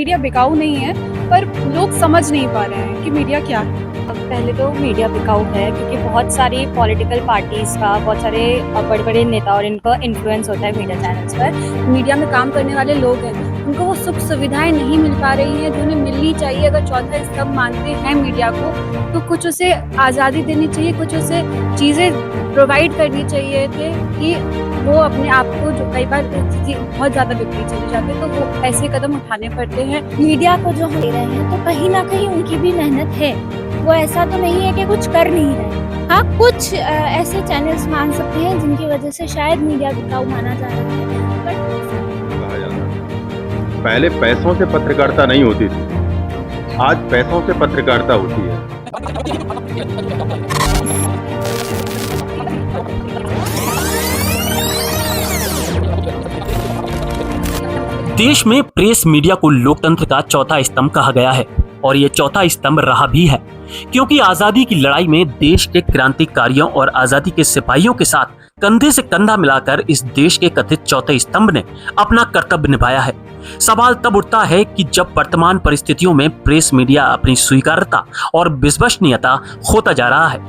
Media बिकाऊ नहीं है, पर लोग समझ नहीं पा रहे हैं कि मीडिया क्या है। पहले तो मीडिया बिकाऊ है क्योंकि बहुत सारी पॉलिटिकल पार्टीज का, बहुत सारे बड़े बड़े नेता और इनका इन्फ्लुएंस होता है मीडिया चैनल्स पर। मीडिया में काम करने वाले लोग हैं, उनको वो सुख सुविधाएं नहीं मिल पा रही हैं जो उन्हें मिलनी चाहिए। अगर चौथा स्तंभ मानते हैं मीडिया को, तो कुछ उसे आज़ादी देनी चाहिए, कुछ उसे चीज़ें प्रोवाइड करनी चाहिए थे कि वो अपने आप को, जो कई बार स्थिति बहुत ज़्यादा बिगड़ी चली जाती है तो वो ऐसे कदम उठाने पड़ते हैं। मीडिया को जो हम दे रहे हैं तो कहीं ना कहीं उनकी भी मेहनत है, वो ऐसा तो नहीं है कि कुछ कर नहीं रहे। हाँ, कुछ ऐसे चैनल्स मान सकते हैं जिनकी वजह से शायद मीडिया बिकाऊ माना जा रहा है। कहा जाता है पहले पैसों से पत्रकारिता नहीं होती थी, आज पैसों से पत्रकारिता होती है। देश में प्रेस मीडिया को लोकतंत्र का चौथा स्तंभ कहा गया है और ये चौथा स्तंभ रहा भी है, क्योंकि आजादी की लड़ाई में देश के क्रांतिकारियों और आजादी के सिपाहियों के साथ कंधे से कंधा मिलाकर इस देश के कथित चौथे स्तंभ ने अपना कर्तव्य निभाया है। सवाल तब उठता है कि जब वर्तमान परिस्थितियों में प्रेस मीडिया अपनी स्वीकार्यता और विश्वसनीयता खोता जा रहा है,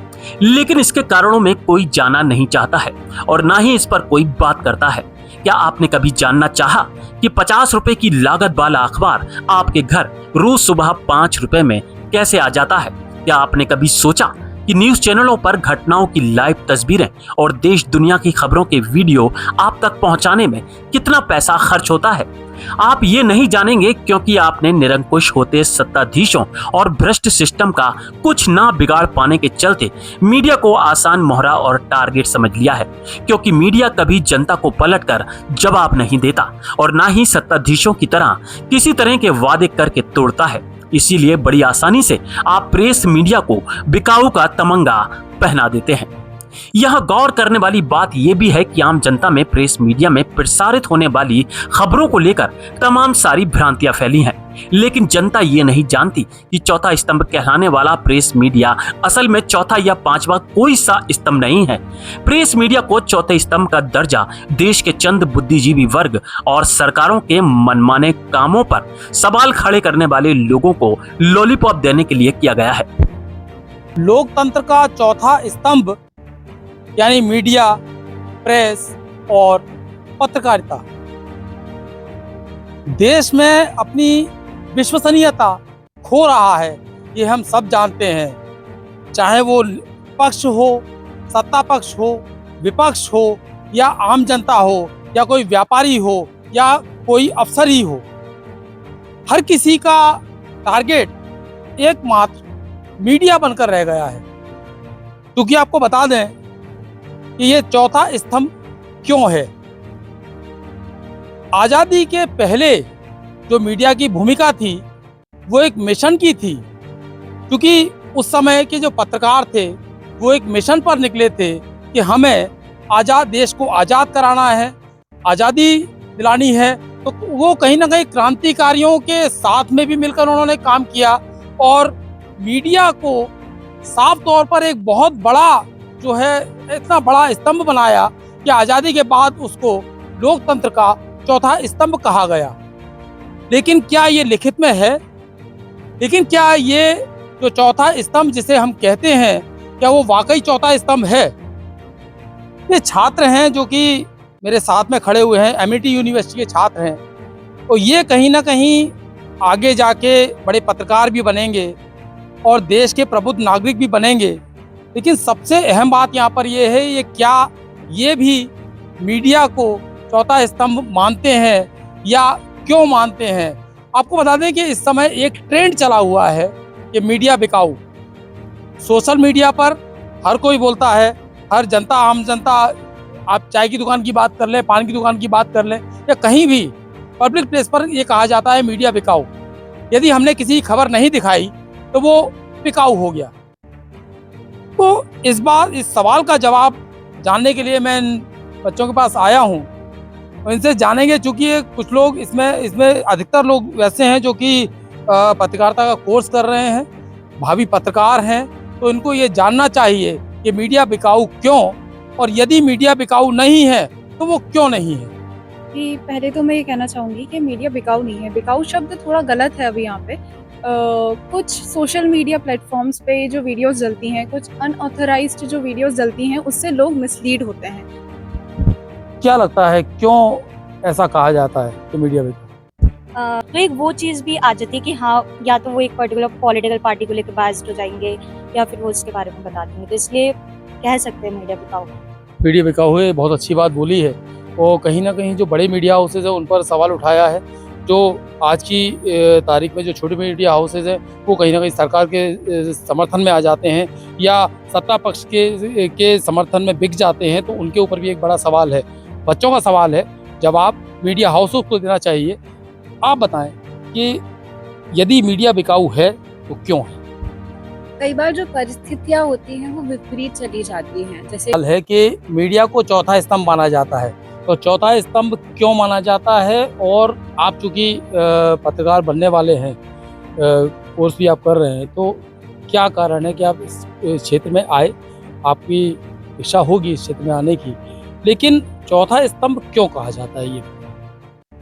लेकिन इसके कारणों में कोई जाना नहीं चाहता है और ना ही इस पर कोई बात करता है। क्या आपने कभी जानना चाहा कि 50 रुपए की लागत वाला अखबार आपके घर रोज सुबह 5 रुपए में कैसे आ जाता है? क्या आपने कभी सोचा कि न्यूज चैनलों पर घटनाओं की लाइव तस्वीरें और देश दुनिया की खबरों के वीडियो आप तक पहुंचाने में कितना पैसा खर्च होता है? आप ये नहीं जानेंगे क्योंकि आपने निरंकुश होते सत्ताधीशों और भ्रष्ट सिस्टम का कुछ ना बिगाड़ पाने के चलते मीडिया को आसान मोहरा और टारगेट समझ लिया है। क्योंकि मीडिया कभी जनता को पलटकर जवाब नहीं देता और ना ही सत्ताधीशों की तरह किसी तरह के वादे करके तोड़ता है। इसीलिए बड़ी आसानी से आप प्रेस मीडिया को बिकाऊ का तमंगा पहना देते हैं। यह गौर करने वाली बात यह भी है कि आम जनता में प्रेस मीडिया में प्रसारित होने वाली खबरों को लेकर तमाम सारी भ्रांतियां फैली हैं, लेकिन जनता ये नहीं जानती कि चौथा स्तंभ कहलाने वाला प्रेस मीडिया असल में चौथा या पांचवा कोई सा स्तंभ नहीं है। प्रेस मीडिया को चौथे स्तंभ का दर्जा देश के चंद बुद्धिजीवी वर्ग और सरकारों के मनमाने कामों पर सवाल खड़े करने वाले लोगों को लॉलीपॉप देने के लिए किया गया है। लोकतंत्र का चौथा स्तंभ यानी मीडिया, प्रेस और पत्रकारिता देश में अपनी विश्वसनीयता खो रहा है, ये हम सब जानते हैं। चाहे वो पक्ष हो, सत्ता पक्ष हो, विपक्ष हो या आम जनता हो या कोई व्यापारी हो या कोई अफसर ही हो, हर किसी का टारगेट एकमात्र मीडिया बनकर रह गया है। क्योंकि आपको बता दें कि ये चौथा स्तंभ क्यों है। आज़ादी के पहले जो मीडिया की भूमिका थी वो एक मिशन की थी, क्योंकि उस समय के जो पत्रकार थे वो एक मिशन पर निकले थे कि हमें आज़ाद देश को आज़ाद कराना है, आज़ादी दिलानी है। तो वो कहीं ना कहीं क्रांतिकारियों के साथ में भी मिलकर उन्होंने काम किया और मीडिया को साफ तौर पर एक बहुत बड़ा जो है इतना बड़ा स्तंभ बनाया कि आज़ादी के बाद उसको लोकतंत्र का चौथा स्तंभ कहा गया। लेकिन क्या ये लिखित में है? लेकिन क्या ये जो चौथा स्तंभ जिसे हम कहते हैं, क्या वो वाकई चौथा स्तंभ है? ये छात्र हैं जो कि मेरे साथ में खड़े हुए हैं, एमिटी यूनिवर्सिटी के छात्र हैं, तो ये कहीं ना कहीं आगे जाके बड़े पत्रकार भी बनेंगे और देश के प्रबुद्ध नागरिक भी बनेंगे। लेकिन सबसे अहम बात यहाँ पर ये है, ये क्या ये भी मीडिया को चौथा स्तंभ मानते हैं या क्यों मानते हैं? आपको बता दें कि इस समय एक ट्रेंड चला हुआ है कि मीडिया बिकाऊ। सोशल मीडिया पर हर कोई बोलता है, हर जनता, आम जनता, आप चाय की दुकान की बात कर लें, पान की दुकान की बात कर लें या कहीं भी पब्लिक प्लेस पर ये कहा जाता है मीडिया बिकाऊ। यदि हमने किसी खबर नहीं दिखाई तो वो बिकाऊ हो गया। तो इस बार इस सवाल का जवाब जानने के लिए मैं इन बच्चों के पास आया हूँ और इनसे जानेंगे, चूँकि कुछ लोग इसमें अधिकतर लोग वैसे हैं जो कि पत्रकारिता का कोर्स कर रहे हैं, भावी पत्रकार हैं, तो इनको ये जानना चाहिए कि मीडिया बिकाऊ क्यों, और यदि मीडिया बिकाऊ नहीं है तो वो क्यों नहीं है। कि पहले तो मैं ये कहना चाहूँगी कि मीडिया बिकाऊ नहीं है। बिकाऊ शब्द थोड़ा गलत है अभी यहाँ पे। कुछ सोशल मीडिया प्लेटफ़ॉर्म्स पे जो वीडियोज़ डलती हैं, कुछ अनऑथराइज़्ड जो वीडियोज़ डलती हैं, उससे लोग मिसलीड होते हैं। क्या लगता है क्यों ऐसा कहा जाता है कि मीडिया में? तो एक वो चीज़ भी आ जाती है कि हाँ, या तो वो एक पर्टिकुलर पॉलिटिकल पार्टी को लेकर बायस्ड हो जाएंगे या फिर वो उसके बारे में बता देंगे, तो इसलिए कह सकते हैं मीडिया बिकाऊ। मीडिया बिकाऊ है, बहुत अच्छी बात बोली है। और कहीं ना कहीं जो बड़े मीडिया हाउसेज है उन पर सवाल उठाया है। जो आज की तारीख में जो छोटे मीडिया हाउसेज है वो कहीं ना कहीं सरकार के समर्थन में आ जाते हैं या सत्ता पक्ष के समर्थन में बिक जाते हैं, तो उनके ऊपर भी एक बड़ा सवाल है। बच्चों का सवाल है, जवाब मीडिया हाउसेज को देना चाहिए। आप बताएं कि यदि मीडिया बिकाऊ है तो क्यों है? कई बार जो परिस्थितियाँ होती हैं वो विपरीत चली जाती हैं। जैसे सवाल है कि मीडिया को चौथा स्तंभ माना जाता है, तो चौथा स्तंभ क्यों माना जाता है? और आप चूंकि पत्रकार बनने वाले हैं, कोर्स भी आप कर रहे हैं, तो क्या कारण है कि आप इस क्षेत्र में आए? आपकी इच्छा होगी इस क्षेत्र में आने की, लेकिन चौथा स्तंभ क्यों कहा जाता है ये?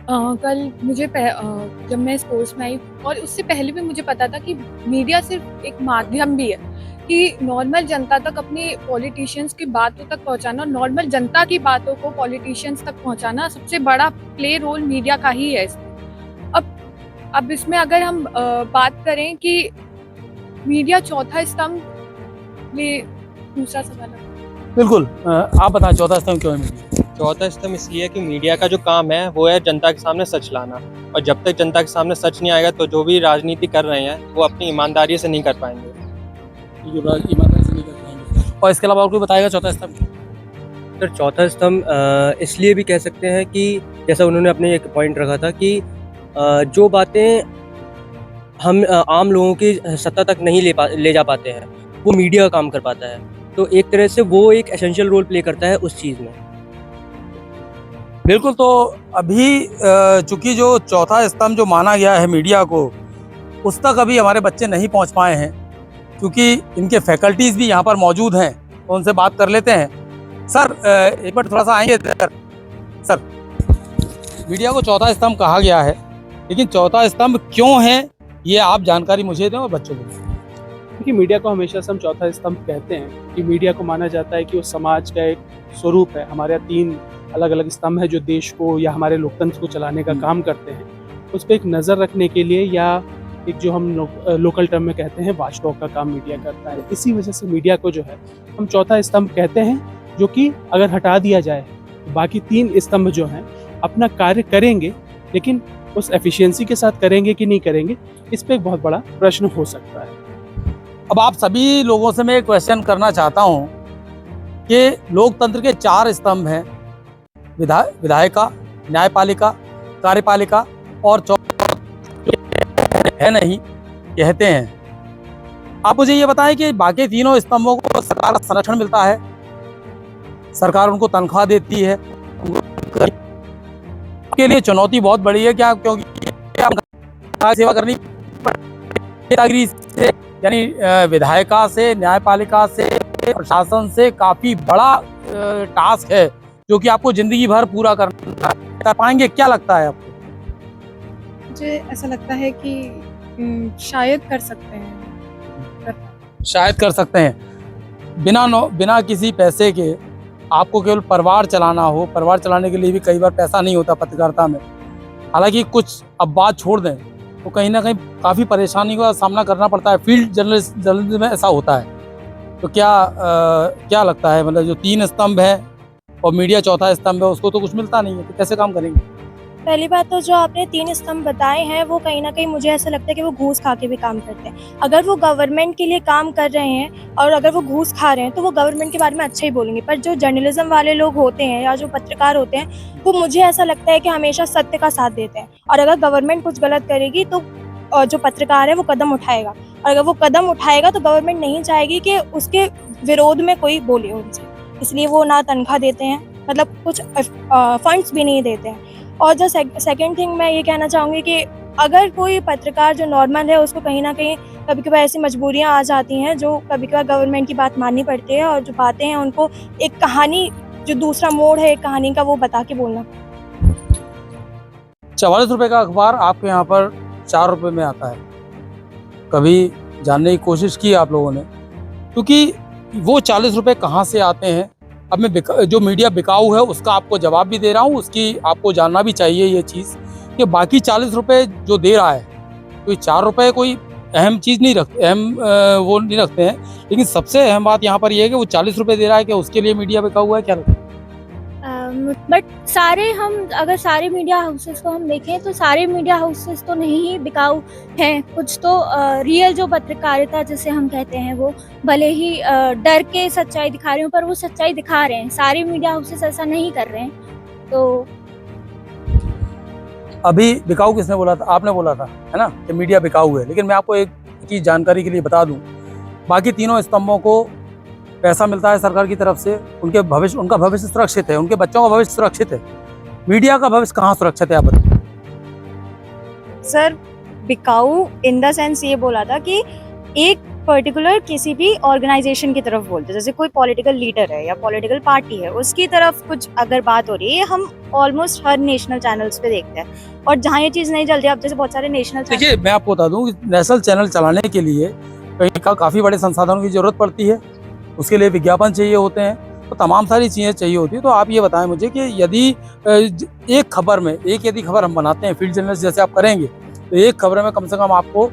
कल मुझे जब मैं इस कोर्स में आई और उससे पहले भी मुझे पता था कि मीडिया सिर्फ एक माध्यम भी है कि नॉर्मल जनता तक अपनी पॉलिटिशियंस की बातों तक पहुंचाना, नॉर्मल जनता की बातों को पॉलिटिशियंस तक पहुंचाना सबसे बड़ा प्ले रोल मीडिया का ही है इसमें। अब इसमें अगर हम बात करें कि मीडिया चौथा स्तंभ में, दूसरा सवाल है। बिल्कुल, आप बताएं चौथा स्तंभ क्यों है मीडिया? चौथा स्तंभ इसलिए है कि मीडिया का जो काम है वो है जनता के सामने सच लाना, और जब तक जनता के सामने सच नहीं आएगा तो जो भी राजनीति कर रहे हैं वो अपनी ईमानदारी से नहीं कर पाएंगे। ईमानदारी से नहीं कर पाएंगे। और इसके अलावा और कोई बताएगा चौथा स्तंभ? सर चौथा स्तंभ इसलिए भी कह सकते हैं कि जैसा उन्होंने अपने एक पॉइंट रखा था कि जो बातें हम आम लोगों की सत्ता तक नहीं ले जा पाते हैं वो मीडिया काम कर पाता है, तो एक तरह से वो एक एसेंशियल रोल प्ले करता है उस चीज़ में। बिल्कुल, तो अभी चूंकि जो चौथा स्तंभ जो माना गया है मीडिया को, उस तक अभी हमारे बच्चे नहीं पहुंच पाए हैं, क्योंकि इनके फैकल्टीज़ भी यहाँ पर मौजूद हैं, तो उनसे बात कर लेते हैं। सर, एक बार थोड़ा सा आएंगे सर, मीडिया को चौथा स्तंभ कहा गया है, लेकिन चौथा स्तंभ क्यों है ये आप जानकारी मुझे दें और बच्चों को दें। देखिए, मीडिया को हमेशा से हम चौथा स्तंभ कहते हैं कि मीडिया को माना जाता है कि वो समाज का एक स्वरूप है। हमारे यहाँ 3 अलग अलग स्तंभ है जो देश को या हमारे लोकतंत्र को चलाने का काम करते हैं। उस पर एक नज़र रखने के लिए, या एक जो हम लोकल टर्म में कहते हैं वॉचडॉग का काम मीडिया करता है। इसी वजह से मीडिया को जो है हम चौथा स्तंभ कहते हैं, जो कि अगर हटा दिया जाए तो बाकी 3 स्तंभ जो हैं अपना कार्य करेंगे, लेकिन उस एफिशिएंसी के साथ करेंगे कि नहीं करेंगे, इस पर एक बहुत बड़ा प्रश्न हो सकता है। अब आप सभी लोगों से मैं एक क्वेश्चन करना चाहता हूं कि लोकतंत्र के 4 स्तंभ हैं, विधायिका, न्यायपालिका, कार्यपालिका और है नहीं कहते हैं। आप मुझे ये बताएं कि बाकी तीनों स्तंभों को सरकार का संरक्षण मिलता है, सरकार उनको तनख्वाह देती है, के लिए चुनौती बहुत बड़ी है क्या? क्योंकि सेवा करनी से, यानी विधायिका से, न्यायपालिका से, प्रशासन से काफी बड़ा टास्क है जो कि आपको जिंदगी भर पूरा करना कर पाएंगे। क्या लगता है आपको? मुझे ऐसा लगता है कि शायद कर सकते हैं। शायद कर सकते हैं। बिना किसी पैसे के आपको केवल परिवार चलाना हो, परिवार चलाने के लिए भी कई बार पैसा नहीं होता पत्रकारिता में। हालांकि कुछ अब बात छोड़ दें तो कहीं ना कहीं काफ़ी परेशानी का सामना करना पड़ता है। फील्ड जर्नलिज्म में ऐसा होता है। तो क्या लगता है, मतलब जो 3 स्तंभ है और मीडिया चौथा स्तंभ है, उसको तो कुछ मिलता नहीं है, तो कैसे काम करेंगे? पहली बात तो जो आपने 3 स्तंभ बताए हैं वो कहीं ना कहीं मुझे ऐसा लगता है कि वो घूस खा के भी काम करते हैं। अगर वो गवर्नमेंट के लिए काम कर रहे हैं और अगर वो घूस खा रहे हैं तो वो गवर्नमेंट के बारे में अच्छा ही बोलेंगे, पर जो जर्नलिज्म वाले लोग होते हैं या जो पत्रकार होते हैं वो मुझे ऐसा लगता है कि हमेशा सत्य का साथ देते हैं, और अगर गवर्नमेंट कुछ गलत करेगी तो जो पत्रकार है वो कदम उठाएगा, और अगर वो कदम उठाएगा तो गवर्नमेंट नहीं चाहेगी कि उसके विरोध में कोई बोले उनसे, इसलिए वो ना तनख्वाह देते हैं, मतलब कुछ फंड्स भी नहीं देते हैं। और जो सेकंड थिंग मैं ये कहना चाहूँगी कि अगर कोई पत्रकार जो नॉर्मल है उसको कहीं ना कहीं कभी कभार ऐसी मजबूरियाँ आ जाती हैं जो कभी कभार गवर्नमेंट की बात माननी पड़ती है, और जो बातें हैं उनको एक कहानी, जो दूसरा मोड़ है एक कहानी का, वो बता के बोलना। 44 रुपए का अखबार आपके यहाँ पर 4 रुपए में आता है। कभी जानने की कोशिश की आप लोगों ने? क्योंकि वो 40 रुपए कहाँ से आते हैं? अब मैं जो मीडिया बिकाऊ है उसका आपको जवाब भी दे रहा हूँ, उसकी आपको जानना भी चाहिए ये चीज़ कि बाकी 40 रुपए जो दे रहा है, तो 4 रुपए कोई अहम चीज़ नहीं रखते, वो नहीं रखते हैं। लेकिन सबसे अहम बात यहाँ पर ये है कि वो 40 रुपए दे रहा है कि उसके लिए मीडिया बिकाऊ है, क्या लगता है? बट अगर सारे मीडिया हाउसेस को हम देखें तो सारे मीडिया हाउसेस तो नहीं ही बिकाऊ हैं। कुछ तो रियल जो पत्रकारिता जिसे हम कहते हैं वो भले ही डर के सच्चाई दिखा रहे हो, पर वो सच्चाई दिखा रहे हैं। सारे मीडिया हाउसेस ऐसा नहीं कर रहे हैं। तो अभी बिकाऊ किसने बोला था? आपने बोला था, है ना, कि मीडिया बिकाऊ है। लेकिन मैं आपको एक चीज़ जानकारी के लिए बता दूं, बाकी तीनों स्तंभों को पैसा मिलता है सरकार की तरफ से, उनका भविष्य सुरक्षित है, उनके बच्चों का भविष्य सुरक्षित है। मीडिया का भविष्य कहाँ सुरक्षित है, आप बताइए। सर, बिकाऊ इन द सेंस ये बोला था कि एक पर्टिकुलर किसी भी ऑर्गेनाइजेशन की तरफ बोलते, जैसे कोई पॉलिटिकल लीडर है या पॉलिटिकल पार्टी है, उसकी तरफ कुछ अगर बात हो रही है, हम ऑलमोस्ट हर नेशनल चैनल्स पे देखते हैं। और जहाँ ये चीज़ नहीं चलती, अब जैसे बहुत सारे नेशनल देखिए, मैं आपको बता दूं कि नेशनल चैनल चलाने के लिए कहीं काफ़ी बड़े संसाधनों की जरूरत पड़ती है। उसके लिए विज्ञापन चाहिए होते हैं, तो तमाम सारी चीज़ें चाहिए होती है। तो आप ये बताएं मुझे कि यदि एक खबर में यदि खबर हम बनाते हैं, फील्ड जर्नलिस्ट जैसे आप करेंगे, तो एक खबर में कम से कम आपको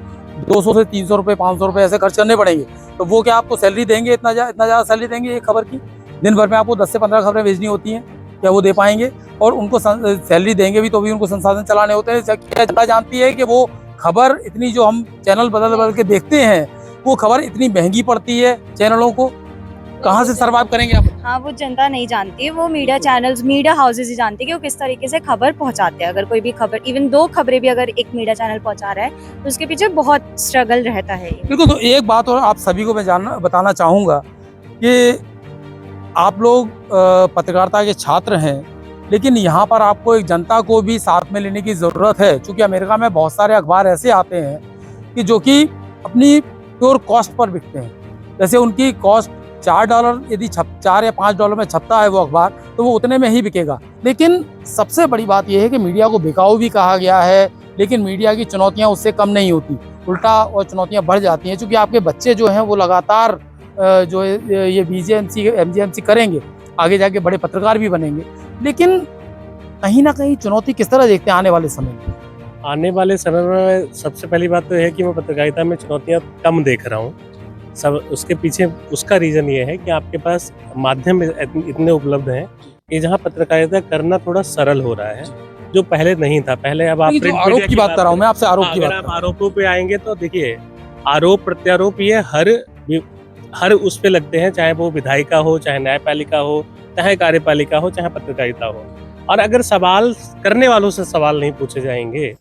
200 से 300 रुपये, 500 रुपये ऐसे खर्च करने पड़ेंगे। तो वो क्या आपको सैलरी देंगे? इतना ज़्यादा सैलरी देंगे एक खबर की? दिन भर में आपको 10 से 15 खबरें भेजनी होती हैं, क्या वो दे पाएंगे? और उनको सैलरी देंगे भी तो भी उनको संसाधन चलाने होते हैं। क्या जनता जानती है कि वो खबर इतनी, जो हम चैनल बदल के देखते हैं, वो खबर इतनी महंगी पड़ती है चैनलों को? कहाँ से सर्वाइव करेंगे आप? हाँ, वो जनता नहीं जानती है, वो मीडिया चैनल्स, मीडिया हाउसेज ही जानती है कि वो किस तरीके से खबर पहुंचाते हैं। अगर कोई भी खबर, इवन 2 खबरें भी अगर एक मीडिया चैनल पहुंचा रहा है, तो उसके पीछे बहुत स्ट्रगल रहता है। बिल्कुल। तो एक बात और आप सभी को मैं बताना चाहूँगा कि आप लोग पत्रकारिता के छात्र हैं, लेकिन यहाँ पर आपको एक जनता को भी साथ में लेने की ज़रूरत है। क्योंकि अमेरिका में बहुत सारे अखबार ऐसे आते हैं कि जो कि अपनी प्योर कॉस्ट पर बिकते हैं। जैसे उनकी कॉस्ट $4 यदि $4 या $5 में छपता है वो अखबार, तो वो उतने में ही बिकेगा। लेकिन सबसे बड़ी बात यह है कि मीडिया को बिकाऊ भी कहा गया है, लेकिन मीडिया की चुनौतियां उससे कम नहीं होती, उल्टा और चुनौतियां बढ़ जाती हैं। क्योंकि आपके बच्चे जो हैं वो लगातार जो है ये BJMC MGMC करेंगे, आगे जाके बड़े पत्रकार भी बनेंगे। लेकिन कहीं ना कहीं चुनौती किस तरह देखते हैं आने वाले समय में? आने वाले समय में सबसे पहली बात तो है कि मैं पत्रकारिता में चुनौतियां कम देख रहा हूँ। सब उसके पीछे उसका रीज़न ये है कि आपके पास माध्यम इतने उपलब्ध हैं कि जहाँ पत्रकारिता करना थोड़ा सरल हो रहा है, जो पहले नहीं था। पहले अब आप आरोप की बात कर रहा हूँ मैं आपसे, आरोप की बात। अगर आप आरोपों पे आएंगे तो देखिए, आरोप प्रत्यारोप ये हर उस पे लगते हैं, चाहे वो विधायिका हो, चाहे न्यायपालिका हो, चाहे कार्यपालिका हो, चाहे पत्रकारिता हो। और अगर सवाल करने वालों से सवाल नहीं पूछे जाएंगे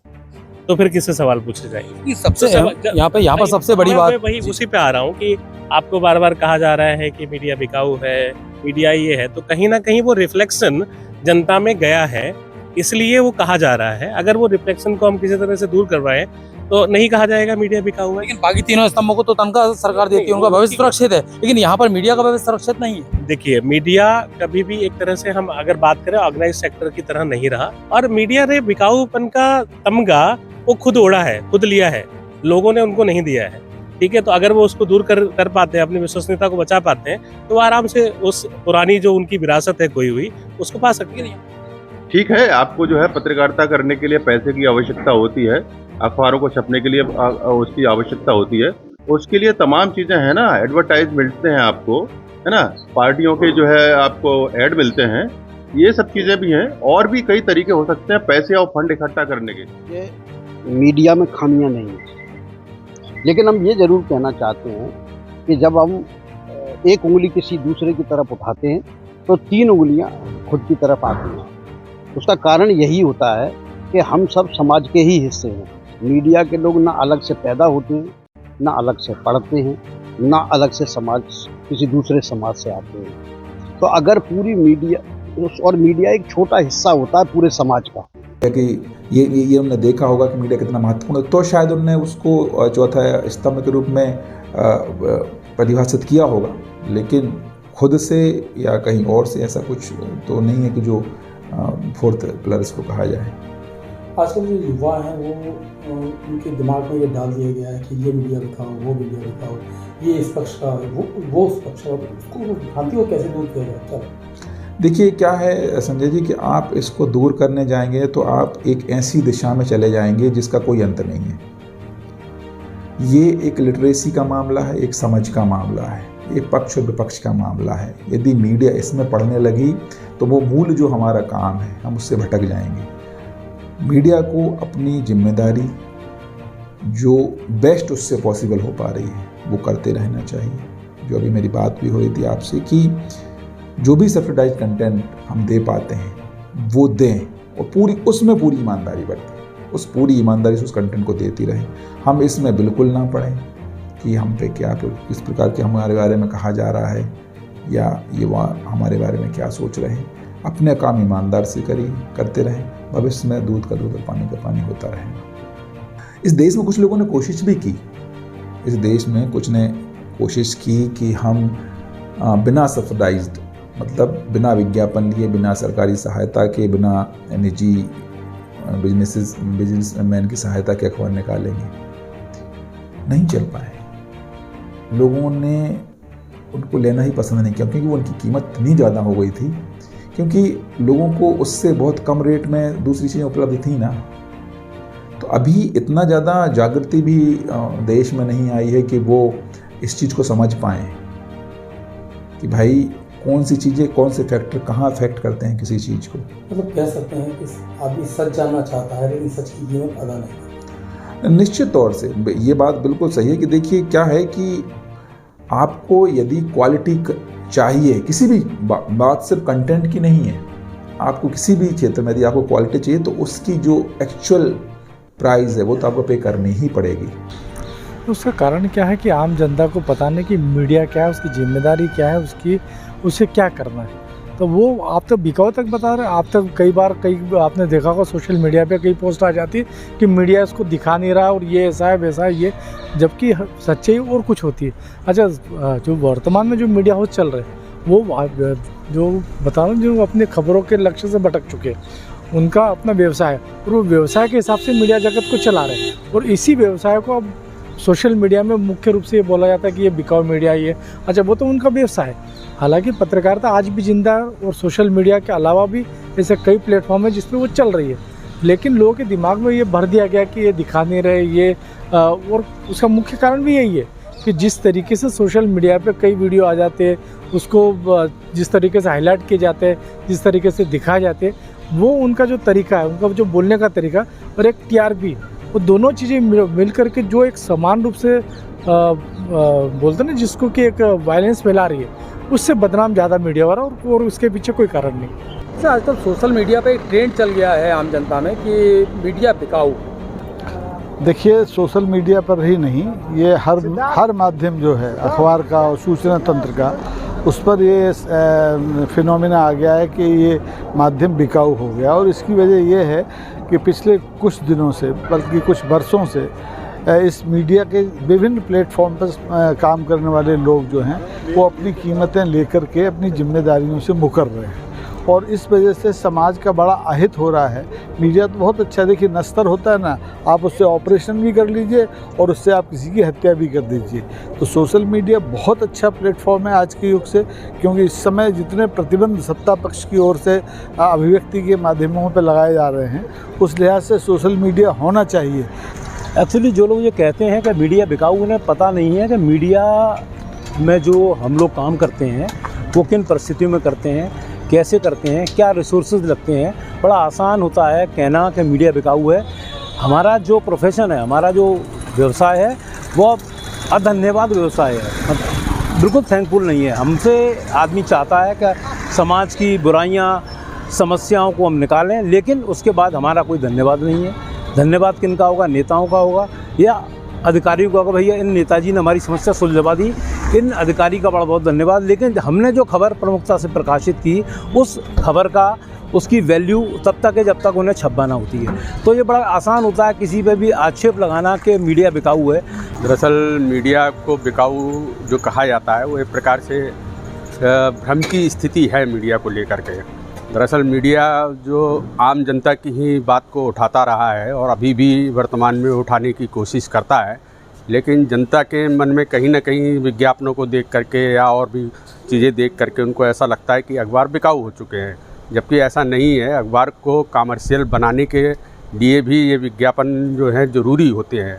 तो फिर किससे सवाल पूछे जाएंगे? सबसे यहाँ पर सबसे बड़ी बात वही उसी पे आ रहा हूँ कि आपको बार बार कहा जा रहा है कि मीडिया बिकाऊ है, मीडिया ये है, तो कहीं ना कहीं वो रिफ्लेक्शन जनता में गया है, इसलिए वो कहा जा रहा है। अगर वो रिफ्लेक्शन को हम किसी तरह से दूर करवाएं तो नहीं कहा जाएगा मीडिया बिकाऊ है। लेकिन बाकी तीनों स्तंभों को तो तनख्वाह सरकार देती है, उनका भविष्य सुरक्षित है, लेकिन यहाँ पर मीडिया का भविष्य सुरक्षित नहीं है। देखिए, मीडिया कभी भी एक तरह से हम अगर बात करें ऑर्गेनाइज सेक्टर की तरह नहीं रहा, और मीडिया ने बिकाऊपन का तमगा वो खुद ओढ़ा है, खुद लिया है, लोगों ने उनको नहीं दिया है। ठीक है, तो अगर वो उसको दूर कर पाते हैं, अपनी विश्वसनीयता को बचा पाते हैं, तो आराम से उस पुरानी जो उनकी विरासत है कोई हुई, उसको पा सकती है। ठीक है, आपको जो है पत्रकारिता करने के लिए पैसे की आवश्यकता होती है, अखबारों को छपने के लिए उसकी आवश्यकता होती है, उसके लिए तमाम चीज़ें हैं ना, एडवर्टाइज मिलते हैं आपको, है ना, पार्टियों के जो है आपको ऐड मिलते हैं, ये सब चीज़ें भी हैं। और भी कई तरीके हो सकते हैं पैसे और फंड इकट्ठा करने के। मीडिया में खामियां नहीं हैं, लेकिन हम ये ज़रूर कहना चाहते हैं कि जब हम एक उंगली किसी दूसरे की तरफ उठाते हैं तो 3 उंगलियां खुद की तरफ आती हैं। उसका कारण यही होता है कि हम सब समाज के ही हिस्से हैं। मीडिया के लोग ना अलग से पैदा होते हैं, ना अलग से पढ़ते हैं, ना अलग से किसी दूसरे समाज से आते हैं। तो अगर पूरी मीडिया, और मीडिया एक छोटा हिस्सा होता है पूरे समाज का, कि ये उन्होंने देखा होगा कि मीडिया कितना महत्वपूर्ण है, तो शायद उन्होंने उसको चौथा स्तंभ के रूप में परिभाषित किया होगा। लेकिन खुद से या कहीं और से ऐसा कुछ तो नहीं है कि जो 4th पिलर इसको कहा जाए। आजकल जो युवा हैं वो उनके दिमाग में ये डाल दिया गया है कि ये मीडिया दिखाओ, वो मीडिया दिखाओ, ये इस पक्ष का, वो उस पक्ष का, उसको भ्रांति को कैसे दूर किया जाए? चलो देखिए क्या है संजय जी कि आप इसको दूर करने जाएंगे तो आप एक ऐसी दिशा में चले जाएंगे जिसका कोई अंत नहीं है। ये एक लिटरेसी का मामला है, एक समझ का मामला है, एक पक्ष और विपक्ष का मामला है। यदि मीडिया इसमें पढ़ने लगी तो वो मूल जो हमारा काम है हम उससे भटक जाएंगे। मीडिया को अपनी जिम्मेदारी जो बेस्ट उससे पॉसिबल हो पा रही है वो करते रहना चाहिए। जो अभी मेरी बात भी हो रही थी आपसे कि जो भी सब्सिडाइज्ड कंटेंट हम दे पाते हैं वो दें और उसमें पूरी ईमानदारी बरतें, उस पूरी ईमानदारी से उस कंटेंट को देती रहें। हम इसमें बिल्कुल ना पढ़ें कि हम पे क्या किस प्रकार के हमारे बारे में कहा जा रहा है या ये हमारे बारे में क्या सोच रहे हैं। अपने काम ईमानदार से करते रहें, भविष्य में दूध का दूध और पानी का पानी होता रहेगा। इस देश में कुछ लोगों ने कोशिश भी की, इस देश में कुछ ने कोशिश की कि हम बिना सब्सिडाइज्ड मतलब बिना विज्ञापन लिए, बिना सरकारी सहायता के, बिना निजी बिजनेसमैन की सहायता के अखबार निकालेंगे। नहीं चल पाए, लोगों ने उनको लेना ही पसंद नहीं किया क्योंकि वो उनकी कीमत इतनी ज़्यादा हो गई थी, क्योंकि लोगों को उससे बहुत कम रेट में दूसरी चीज़ें उपलब्ध थी ना। तो अभी इतना ज़्यादा जागृति भी देश में नहीं आई है कि वो इस चीज़ को समझ पाएँ कि भाई कौन सी चीज़ें, कौन से फैक्टर कहाँ अफेक्ट करते हैं किसी चीज़ को। मतलब कह सकते हैं कि आदमी सच जानना चाहता है लेकिन सच की कीमत अदा नहीं करता। निश्चित तौर से ये बात बिल्कुल सही है कि देखिए क्या है कि आपको यदि क्वालिटी चाहिए, किसी भी बात सिर्फ कंटेंट की नहीं है, आपको किसी भी क्षेत्र में यदि आपको क्वालिटी चाहिए तो उसकी जो एक्चुअल प्राइस है वो तो आपको पे करनी ही पड़ेगी। तो उसका कारण क्या है कि आम जनता को पता नहीं कि मीडिया क्या है, उसकी जिम्मेदारी क्या है, उसे क्या करना है। तो वो आप तो बिकाऊ तक बता रहे हैं। आप तक कई आपने देखा होगा सोशल मीडिया पे कई पोस्ट आ जाती है कि मीडिया इसको दिखा नहीं रहा और ये ऐसा है वैसा है, ये जबकि सच्चाई और कुछ होती है। अच्छा, जो वर्तमान में जो मीडिया हाउस चल रहे हैं वो जो बता रहा हूँ, जो अपने खबरों के लक्ष्य से भटक चुके हैं, उनका अपना व्यवसाय है और वो व्यवसाय के हिसाब से मीडिया जगत को चला रहे हैं। और इसी व्यवसाय को अब सोशल मीडिया में मुख्य रूप से ये बोला जाता है कि ये बिकाऊ मीडिया ये। अच्छा, वो तो उनका व्यवसाय है। हालांकि पत्रकारिता आज भी जिंदा है और सोशल मीडिया के अलावा भी ऐसे कई प्लेटफॉर्म है जिसपे वो चल रही है, लेकिन लोगों के दिमाग में ये भर दिया गया कि ये दिखा नहीं रहे ये। और उसका मुख्य कारण भी यही है कि जिस तरीके से सोशल मीडिया पे कई वीडियो आ जाते हैं, उसको जिस तरीके से हाईलाइट किए जाते हैं, जिस तरीके से दिखाए जाते हैं, वो उनका जो तरीका है, उनका जो बोलने का तरीका और एक टीआरपी, वो दोनों चीज़ें मिल करके जो एक समान रूप से बोलते ना जिसको कि एक वायलेंस फैला रही है, उससे बदनाम ज़्यादा मीडिया वाला और उसके पीछे कोई कारण नहीं। सर, आजकल सोशल मीडिया पे एक ट्रेंड चल गया है आम जनता में कि मीडिया बिकाऊ। देखिए, सोशल मीडिया पर ही नहीं, ये हर माध्यम जो है अखबार का और सूचना तंत्र का, उस पर ये फिनोमिना आ गया है कि ये माध्यम बिकाऊ हो गया। और इसकी वजह ये है कि पिछले कुछ दिनों से, बल्कि कुछ वर्षों से, इस मीडिया के विभिन्न प्लेटफॉर्म पर काम करने वाले लोग जो हैं वो अपनी कीमतें लेकर के अपनी जिम्मेदारियों से मुकर रहे हैं और इस वजह से समाज का बड़ा अहित हो रहा है। मीडिया तो बहुत अच्छा, देखिए नस्तर होता है ना, आप उससे ऑपरेशन भी कर लीजिए और उससे आप किसी की हत्या भी कर दीजिए। तो सोशल मीडिया बहुत अच्छा प्लेटफॉर्म है आज के युग से, क्योंकि इस समय जितने प्रतिबंध सत्ता पक्ष की ओर से अभिव्यक्ति के माध्यमों पर लगाए जा रहे हैं, उस लिहाज से सोशल मीडिया होना चाहिए। एक्चुअली जो लोग ये कहते हैं कि मीडिया बिकाऊ, उन्हें पता नहीं है कि मीडिया में जो हम लोग काम करते हैं वो किन परिस्थितियों में करते हैं, कैसे करते हैं, क्या रिसोर्सेज लगते हैं। बड़ा आसान होता है कहना कि मीडिया बिकाऊ है। हमारा जो प्रोफेशन है, हमारा जो व्यवसाय है, वो अधन्यवाद व्यवसाय है, बिल्कुल थैंकफुल नहीं है। हमसे आदमी चाहता है कि समाज की बुराइयां, समस्याओं को हम निकालें, लेकिन उसके बाद हमारा कोई धन्यवाद नहीं है। धन्यवाद किनका होगा? नेताओं का होगा या अधिकारियों का होगा। भैया इन नेताजी ने हमारी समस्या सुलझवा दी, इन अधिकारी का बड़ा बहुत धन्यवाद। लेकिन हमने जो खबर प्रमुखता से प्रकाशित की, उस खबर का उसकी वैल्यू तब तक है जब तक उन्हें छपवाना होती है। तो ये बड़ा आसान होता है किसी पे भी आक्षेप लगाना कि मीडिया बिकाऊ है। दरअसल मीडिया को बिकाऊ जो कहा जाता है वो एक प्रकार से भ्रम की स्थिति है मीडिया को लेकर के। दरअसल मीडिया जो आम जनता की ही बात को उठाता रहा है और अभी भी वर्तमान में उठाने की कोशिश करता है, लेकिन जनता के मन में कहीं ना कहीं विज्ञापनों को देख करके या और भी चीज़ें देख करके उनको ऐसा लगता है कि अखबार बिकाऊ हो चुके हैं, जबकि ऐसा नहीं है। अखबार को कमर्शियल बनाने के लिए भी ये विज्ञापन जो है ज़रूरी होते हैं,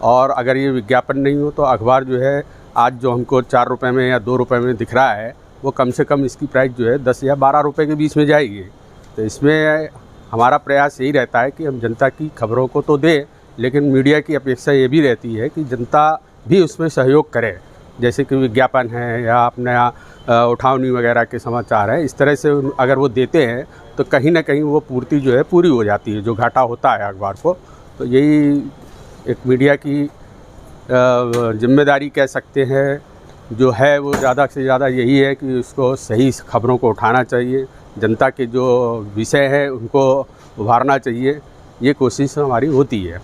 और अगर ये विज्ञापन नहीं हो तो अखबार जो है आज जो हमको 4 रुपये में या 2 रुपये में दिख रहा है, वो कम से कम इसकी प्राइस जो है 10 या 12 रुपये के बीच में जाएगी। तो इसमें हमारा प्रयास यही रहता है कि हम जनता की खबरों को तो दें, लेकिन मीडिया की अपेक्षा ये भी रहती है कि जनता भी उसमें सहयोग करे, जैसे कि विज्ञापन है या अपना उठावनी वगैरह के समाचार हैं, इस तरह से अगर वो देते हैं तो कहीं ना कहीं वो पूर्ति जो है पूरी हो जाती है, जो घाटा होता है अखबार को। तो यही एक मीडिया की जिम्मेदारी कह सकते हैं जो है, वो ज़्यादा से ज़्यादा यही है कि उसको सही खबरों को उठाना चाहिए, जनता के जो विषय हैं उनको उभारना चाहिए, ये कोशिश हमारी होती है।